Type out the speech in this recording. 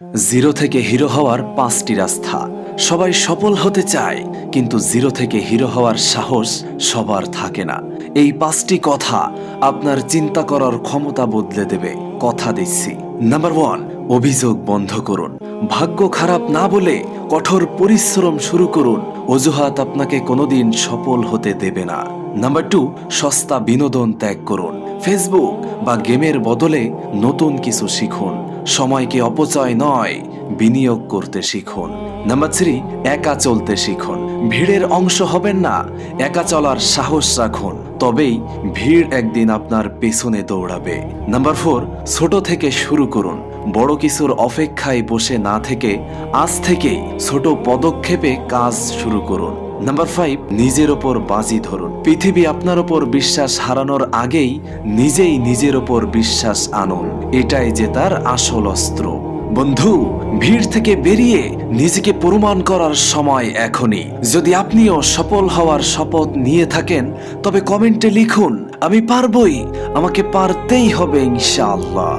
Zero থেকে hero হওয়ার 5টি রাস্তা। সবাই সফল হতে চায়, কিন্তু জিরো থেকে হিরো হওয়ার সাহস সবার থাকে না। এই 5টি কথা আপনার চিন্তা করার ক্ষমতা বদলে দেবে, কথা দিচ্ছি। নাম্বার 1, অভিযোগ বন্ধ করুন। ভাগ্য খারাপ না বলে কঠোর পরিশ্রম শুরু করুন। অজুহাত আপনাকে কোনোদিন সফল হতে দেবে না। নাম্বার 2, সস্তা বিনোদন ত্যাগ করুন। ফেসবুক বা গেমের বদলে নতুন কিছু শিখুন। সময়কে অপচয় নয়, বিনিয়োগ করতে শিখুন। নাম্বার 3, একা চলতে শিখুন। ভিড়ের অংশ হবেন না, একা চলার সাহস রাখুন, তবেই ভিড় একদিন আপনার পেছনে দৌড়াবে। নাম্বার 4, ছোট থেকে শুরু করুন। বড় কিছুর অপেক্ষায় বসে না থেকে আজ থেকেই ছোট পদক্ষেপে কাজ শুরু করুন। নাম্বার 5, নিজের ওপর বাজি ধরুন। পৃথিবী আপনার ওপর বিশ্বাস হারানোর আগেই নিজেই নিজের ওপর বিশ্বাস আনুন। এটাই যে তার আসল অস্ত্র। বন্ধু, ভিড় থেকে বেরিয়ে নিজেকে প্রমাণ করার সময় এখনই। যদি আপনিও সফল হওয়ার শপথ নিয়ে থাকেন, তবে কমেন্টে লিখুন, আমি পারবই, আমাকে পারতেই হবে ইনশাআল্লাহ।